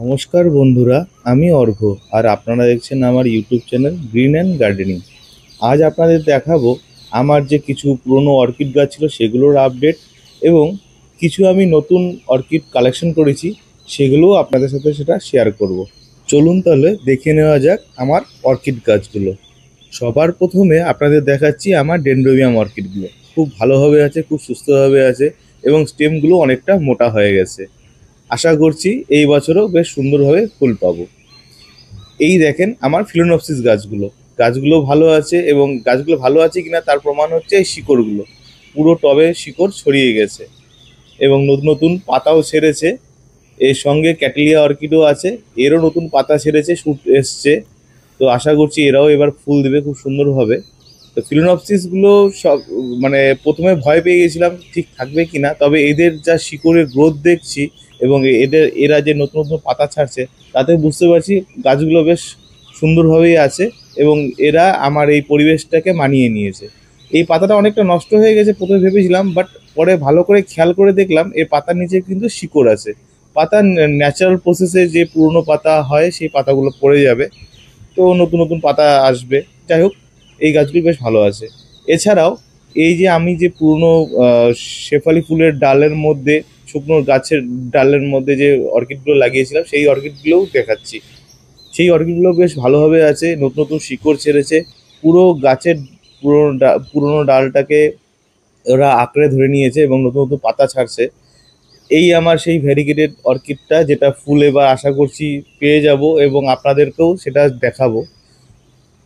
নমস্কার বন্ধুরা, আমি অর্ঘ্য আর আপনারা দেখছেন আমার YouTube channel green and gardening. আজ আপনাদের দেখাবো আমার যে কিছু পুরনো অর্কিড গাছ ছিল সেগুলোর আপডেট এবং কিছু আমি নতুন অর্কিড কালেকশন করেছি সেগুলোও আপনাদের সাথে সেটা শেয়ার করব। চলুন তাহলে দেখে নেওয়া যাক আমার অর্কিড গাছগুলো। সবার প্রথমে আপনাদের দেখাচ্ছি আমার ডেনড্রোবিয়াম অর্কিডগুলো। খুব ভালোভাবে আছে, খুব সুস্থভাবে আছে এবং স্টেমগুলো অনেকটা মোটা হয়ে গেছে। আশা করছি এই বছরও বেশ সুন্দরভাবে ফুল পাবো। এই দেখেন আমার ফিলোনপসিস গাছগুলো। গাছগুলো ভালো আছে এবং গাছগুলো ভালো আছে কিনা তার প্রমাণ হচ্ছে এই শিকড়গুলো। পুরো টবে শিকড় ছড়িয়ে গেছে এবং নতুন নতুন পাতাও ছেড়েছে। এর সঙ্গে ক্যাটেলিয়া অর্কিডও আছে, এরও নতুন পাতা ছেড়েছে, শুট এসছে। তো আশা করছি এরাও এবার ফুল দেবে খুব সুন্দরভাবে। তো ফিলোনপসিসগুলো সব মানে প্রথমে ভয় পেয়ে গেছিলাম ঠিক থাকবে কিনা, তবে এদের যা শিকড়ের গ্রোথ দেখছি এবং এরা যে নতুন নতুন পাতা ছাড়ছে তাতে বুঝতে পারছি গাছগুলো বেশ সুন্দরভাবেই আছে এবং এরা আমার এই পরিবেশটাকে মানিয়ে নিয়েছে। এই পাতাটা অনেকটা নষ্ট হয়ে গেছে প্রথমে ভেবেছিলাম, বাট পরে ভালো করে খেয়াল করে দেখলাম এই পাতার নিচে কিন্তু শিকড় আছে। পাতা ন্যাচারাল প্রসেসে যে পুরনো পাতা হয় সেই পাতাগুলো পড়ে যাবে, তো নতুন নতুন পাতা আসবে। যাই হোক, এই গাছগুলি বেশ ভালো আছে। এছাড়াও এই যে আমি যে পুরনো শেফালি ফুলের ডালের মধ্যে, শুকনো গাছের ডালের মধ্যে যে অর্কিডগুলো লাগিয়েছিলাম সেই অর্কিডগুলোও দেখাচ্ছি। সেই অর্কিডগুলো বেশ ভালোভাবে আছে, নতুন নতুন শিকড় ছেড়েছে। পুরো গাছের পুরনো ডালটাকে ওরা আঁকড়ে ধরে নিয়েছে এবং নতুন নতুন পাতা ছাড়ছে। এই আমার সেই ভ্যারিগেটেড অর্কিডটা, যেটা ফুল এবার আশা করছি পেয়ে যাব এবং আপনাদেরকেও সেটা দেখাবো।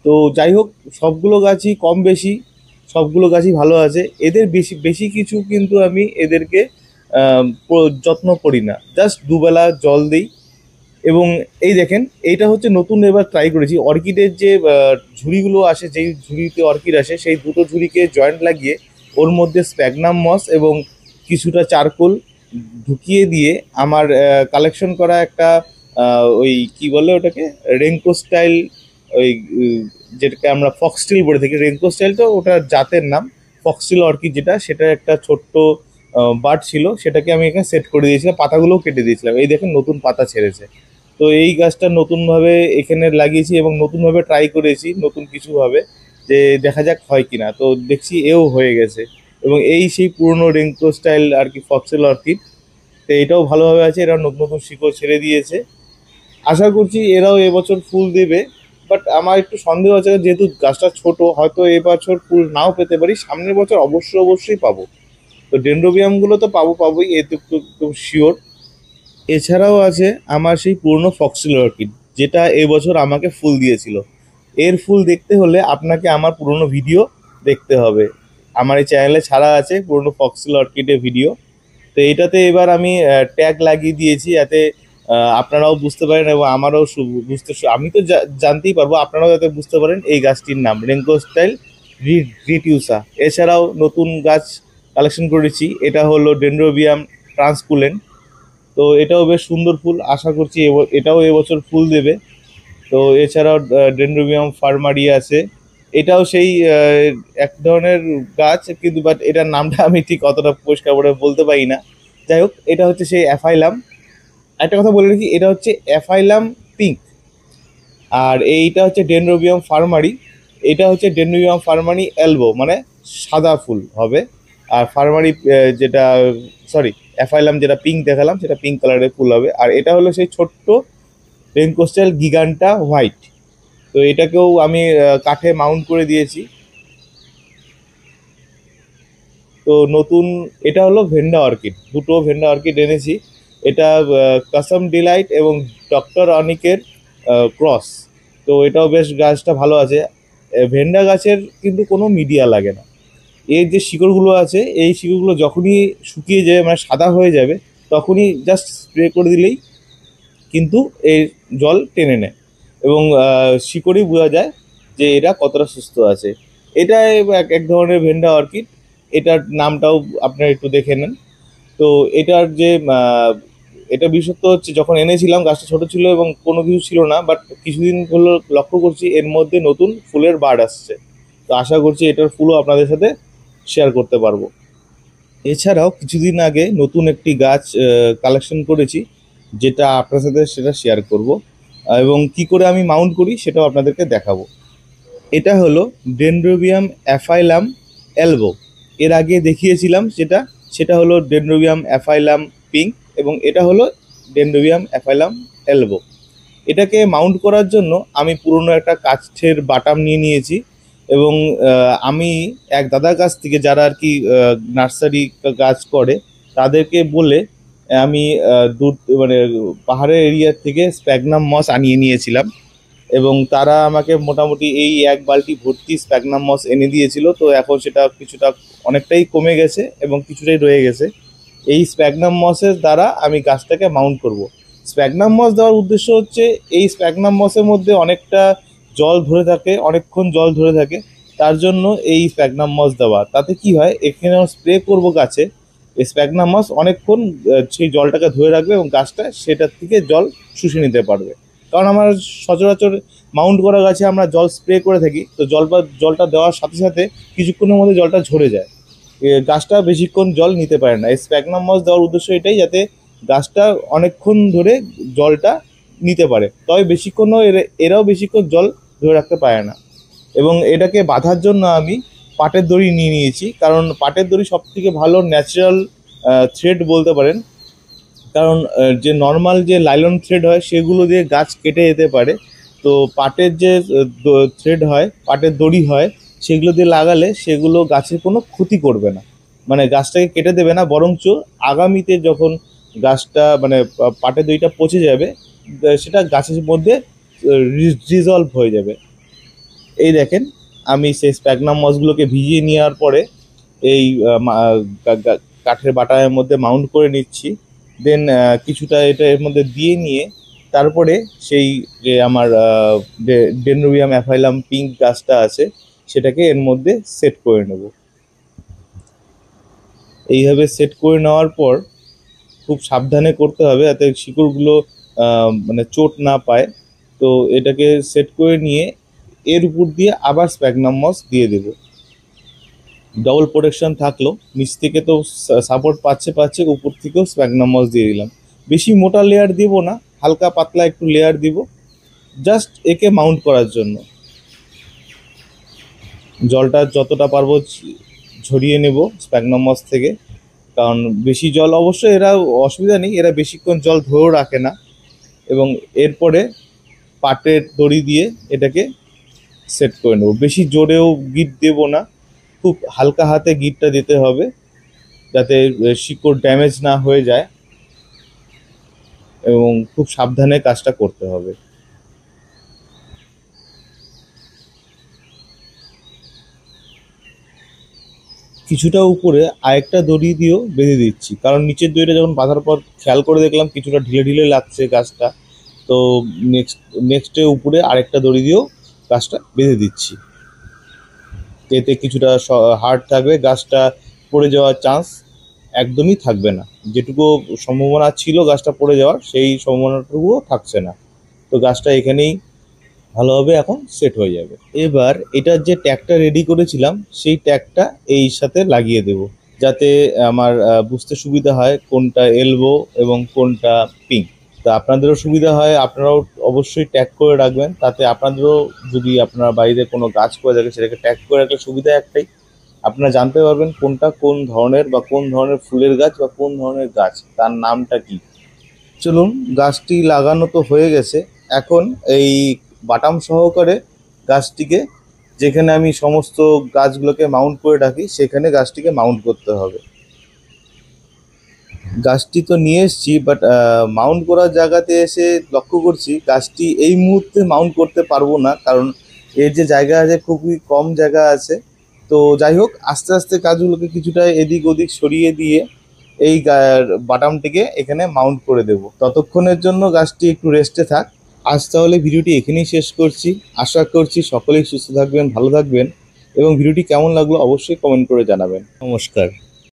তো যাই হোক, সবগুলো গাছই কম বেশি সবগুলো গাছই ভালো আছে। এদের বেশি বেশি কিছু কিন্তু আমি এদেরকে যত্ন করি না, জাস্ট দুবেলা জল দিই। এবং এই দেখেন, এইটা হচ্ছে নতুন এবার ট্রাই করেছি অর্কিডের যে ঝুড়িগুলো আসে, যেই ঝুড়িতে অর্কিড আসে সেই দুটো ঝুড়িকে জয়েন্ট লাগিয়ে ওর মধ্যে স্প্যাগনাম মস এবং কিছুটা চারকোল ঢুকিয়ে দিয়ে আমার কালেকশন করা একটা ওই কি বলে ওটাকে, রেনকো স্টাইল, ওই যেটাকে আমরা ফক্সটেল বলে থাকি। রেনকো স্টাইলটা ওটার জাতের নাম, ফক্সটেল অর্কিড যেটা, সেটা একটা ছোট্ট বাড ছিল, সেটাকে আমি এখানে সেট করে দিয়েছিলাম, পাতাগুলোও কেটে দিয়েছিলাম। এই দেখেন নতুন পাতা ছেড়েছে। তো এই গাছটা নতুনভাবে এখানে লাগিয়েছি এবং নতুনভাবে ট্রাই করেছি নতুন কিছুভাবে, যে দেখা যাক হয় কিনা। তো দেখছি এও হয়ে গেছে এবং এই সেই পুরনো রেঙ্কো স্টাইল আর কি ফক্সেল অর্কিড। তো এটাও ভালোভাবে আছে, এরা নতুন নতুন শিকড় ছেড়ে দিয়েছে। আশা করছি এরাও এবছর ফুল দেবে, বাট আমার একটু সন্দেহ আছে যেহেতু গাছটা ছোট, হয়তো এবছর ফুল নাও পেতে পারি, সামনের বছর অবশ্যই অবশ্যই পাবো। তো ডেন্ড্রোবিয়ামগুলো তো পাবোই, এ তো একটু শিওর। এছাড়াও আছে আমার সেই পুরনো ফক্সিল অর্কিড, যেটা এবছর আমাকে ফুল দিয়েছিল। এর ফুল দেখতে হলে আপনাকে আমার পুরনো ভিডিও দেখতে হবে। আমার এই চ্যানেলে ছাড়া আছে পুরনো ফক্সিল অর্কিডের ভিডিও। তো এটাতে এবার আমি ট্যাগ লাগিয়ে দিয়েছি, যাতে আপনারাও বুঝতে পারেন এবং আমারও আমি তো জানতেই পারবো, আপনারাও যাতে বুঝতে পারেন এই গাছটির নাম রেঙ্কো স্টাইল রিটিউসা। এছাড়াও নতুন গাছ কালেকশন করেছি, এটা হলো ডেন্ড্রোবিয়াম ট্রান্সকুলেন্ট। তো এটাও বেশ সুন্দর ফুল, আশা করছি এটাও এবছর ফুল দেবে। তো এছাড়াও ডেনড্রোবিয়াম ফার্মারি আছে, এটাও সেই এক ধরনের গাছ, কিন্তু বাট এটার নামটা আমি ঠিক অতটা পরিষ্কার করে বলতে পারি না। যাই হোক, এটা হচ্ছে সেই অ্যাফাইলাম। একটা কথা বলে রাখি, এটা হচ্ছে অ্যাফাইলাম পিঙ্ক। আর এইটা হচ্ছে ডেনড্রোবিয়াম ফার্মারি। এটা হচ্ছে ডেনড্রোবিয়াম ফার্মারি এলবো, মানে সাদা ফুল হবে। আর ফার্মারি যেটা, সরি, অ্যাফাইলাম যেটা পিঙ্ক দেখালাম সেটা পিঙ্ক কালারের ফুল হবে। আর এটা হলো সেই ছোট্ট রেনকোস্টাল গিগান্টা হোয়াইট। তো এটাকেও আমি কাঠে মাউন্ট করে দিয়েছি। তো নতুন, এটা হলো ভেন্ডা অর্কিড, দুটো ভেন্ডা অর্কিড এনেছি। এটা কাসম ডিলাইট এবং ডক্টর অনিকের ক্রস। তো এটাও বেশ গাছটা ভালো আছে। ভেন্ডা গাছের কিন্তু কোনো মিডিয়া লাগে না। এর যে শিকড়গুলো আছে এই শিকড়গুলো যখনই শুকিয়ে যাবে, মানে সাদা হয়ে যাবে, তখনই জাস্ট স্প্রে করে দিলেই কিন্তু এই জল টেনে নেয় এবং শিকড়েই বোঝা যায় যে এরা কতটা সুস্থ আছে। এটা এক এক ধরনের ভেন্ডা অর্কিড। এটার নামটাও আপনারা একটু দেখে নেন। তো এটার যে এটা বিশেষত্ব হচ্ছে, যখন এনেছিলাম গাছটা ছোট ছিল এবং কোনো কিছু ছিল না, বাট কিছুদিন হলো লক্ষ্য করছি এর মধ্যে নতুন ফুলের বার্ড আসছে। তো আশা করছি এটার ফুলও আপনাদের সাথে শেয়ার করতে পারবো। এছাড়াও কিছুদিন আগে নতুন একটি গাছ কালেকশন করেছি, যেটা আপনার সাথে সেটা শেয়ার করব, এবং কি করে আমি মাউন্ট করি সেটাও আপনাদেরকে দেখাবো। এটা হলো ডেনড্রোবিয়াম অ্যাফাইলাম এলবো। এর আগে দেখিয়েছিলাম সেটা হলো ডেনড্রোবিয়াম অ্যাফাইলাম পিঙ্ক, এবং এটা হলো ডেনড্রোবিয়াম অ্যাফাইলাম এলবো। এটাকে মাউন্ট করার জন্য আমি পুরনো একটা কাঠের বাটাম নিয়ে নিয়েছি, এবং আমি এক দাদার কাছ থেকে, যারা আর কি নার্সারি গাছ করে, তাদেরকে বলে আমি দূর মানে পাহাড়ের এরিয়া থেকে স্প্যাগনাম মস আনিয়ে নিয়েছিলাম, এবং তারা আমাকে মোটামুটি এই এক বালতি ভর্তি স্প্যাগনাম মস এনে দিয়েছিল। তো এখন সেটা কিছুটা অনেকটাই কমে গেছে এবং কিছুটাই রয়ে গেছে। এই স্প্যাগনাম মসের দ্বারা আমি গাছটাকে মাউন্ট করব। স্প্যাগনাম মস দেওয়ার উদ্দেশ্য হচ্ছে, এই স্প্যাগনাম মসের মধ্যে অনেকটা জল ধরে থাকে, অনেকক্ষণ জল ধরে থাকে, তার জন্য এই স্প্যাগনাম মস দেওয়া। তাতে কি হয়, এখানে স্প্রে করব গাছে, এই স্প্যাগনাম মস অনেকক্ষণ সেই জলটাকে ধরে রাখবে এবং গাছটা সেটার থেকে জল শুষে নিতে পারবে। কারণ আমার সচরাচর মাউন্ট করা গাছে আমরা জল স্প্রে করে থাকি, তো জলটা দেওয়ার সাথে সাথে কিছুক্ষণের মধ্যে জলটা ঝরে যায়, গাছটা বেশিক্ষণ জল নিতে পারে না। এই স্প্যাগনাম মস দেওয়ার উদ্দেশ্য এটাই, যাতে গাছটা অনেকক্ষণ ধরে জলটা নিতে পারে, তবে বেশিক্ষণও এরাও বেশিক্ষণ জল ধরে রাখতে পারে না। এবং এটাকে বাঁধার জন্য আমি পাটের দড়ি নিয়ে নিয়েছি, কারণ পাটের দড়ি সব থেকে ভালো ন্যাচারাল থ্রেড বলতে পারেন। কারণ যে নর্মাল যে লাইলন থ্রেড হয় সেগুলো দিয়ে গাছ কেটে যেতে পারে, তো পাটের যে থ্রেড হয়, পাটের দড়ি হয়, সেগুলো দিয়ে লাগালে সেগুলো গাছের কোনো ক্ষতি করবে না, মানে গাছটাকে কেটে দেবে না, বরঞ্চ আগামীতে যখন গাছটা মানে পাটের দড়িটা পচে যাবে, সেটা গাছের মধ্যে রিজলভ হয়ে যাবে। এই দেখেন, আমি সেই স্প্যাগনাম মসগুলোকে ভিজিয়ে নেওয়ার পরে এই কাঠের বাটামের মধ্যে মাউন্ট করে নিচ্ছি। দেন কিছুটা এটা এর মধ্যে দিয়ে নিয়ে তারপরে সেই যে আমার ডেনড্রোবিয়াম অ্যাফাইলাম পিঙ্ক গাছটা আছে সেটাকে এর মধ্যে সেট করে নেব। এইভাবে সেট করে নেওয়ার পর খুব সাবধানে করতে হবে যাতে শিকড়গুলো মানে চোট না পায়। তো এটাকে সেট করে নিয়ে এর উপর দিয়ে আবার স্প্যাগনাম মস দিয়ে দেবো। ডবল প্রোটেকশন থাকলো, নিচ থেকে তো সাপোর্ট পাচ্ছে, উপর থেকেও স্প্যাগনাম মস দিয়ে দিলাম। বেশি মোটা লেয়ার দিব না, হালকা পাতলা একটু লেয়ার দিব, জাস্ট একে মাউন্ট করার জন্য। জলটা যতটা পারবো ঝরিয়ে নেব স্প্যাগনাম মস থেকে, কারণ বেশি জল অবশ্যই এরা অসুবিধা নেই, এরা বেশিক্ষণ জল ধরেও রাখে না। এবং এরপরে পাটের দড়ি দিয়ে এটাকে সেট করে নেব। বেশি জোরেও গিট দেব না, খুব হালকা হাতে গিটটা দিতে হবে যাতে শিকড় ড্যামেজ না হয়ে যায়, এবং খুব সাবধানে কাজটা করতে হবে। কিছুটা উপরে আরেকটা দড়ি দিয়েও বেঁধে দিচ্ছি, কারণ নিচের দড়িটা যখন বাঁধার পর খেয়াল করে দেখলাম কিছুটা ঢিলে ঢিলে লাগছে গাছটা, তো নেক্সটে উপরে আরেকটা দড়ি দিয়েও গাছটা বেঁধে দিচ্ছি। এতে কিছুটা হার্ড থাকবে, গাছটা পড়ে যাওয়ার চান্স একদমই থাকবে না। যেটুকু সম্ভাবনা ছিল গাছটা পড়ে যাওয়ার, সেই সম্ভাবনাটুকুও থাকছে না। তো গাছটা এখানেই ভালোভাবে এখন সেট হয়ে যাবে। এবার এটার যে ট্যাগটা রেডি করেছিলাম সেই ট্যাগটা এই সাথে লাগিয়ে দেব, যাতে আমার বুঝতে সুবিধা হয় কোনটা এলবো এবং কোনটা পিঙ্ক। তা আপনাদেরও সুবিধা হয়, আপনারাও অবশ্যই ট্যাগ করে রাখবেন, তাতে আপনাদেরও যদি আপনার বাড়িতে কোনো গাছ করে থাকে সেটাকে ট্যাগ করে রাখলে সুবিধা একটাই, আপনারা জানতে পারবেন কোনটা কোন ধরনের বা কোন ধরনের ফুলের গাছ বা কোন ধরনের গাছ, তার নামটা কি। চলুন, গাছটি লাগানো তো হয়ে গেছে, এখন এই বাটাম সহকারে গাছটিকে, যেখানে আমি সমস্ত গাছগুলোকে মাউন্ট করে রাখি সেখানে গাছটিকে মাউন্ট করতে হবে। গাছটি তো নিয়ে এসেছি, বাট মাউন্ট করার জায়গাতে এসে লক্ষ্য করছি গাছটি এই মুহূর্তে মাউন্ট করতে পারবো না, কারণ এর যে জায়গা আছে খুবই কম জায়গা আছে। তো যাই হোক, আস্তে আস্তে কাজগুলোকে কিছুটা এদিক ওদিক সরিয়ে দিয়ে এই বাটামটিকে এখানে মাউন্ট করে দেব। ততক্ষণের জন্য গাছটি একটু রেস্টে থাক। আজ তাহলে ভিডিওটি এখানেই শেষ করছি। আশা করছি সকলেই সুস্থ থাকবেন, ভালো থাকবেন, এবং ভিডিওটি কেমন লাগলো অবশ্যই কমেন্ট করে জানাবেন। নমস্কার।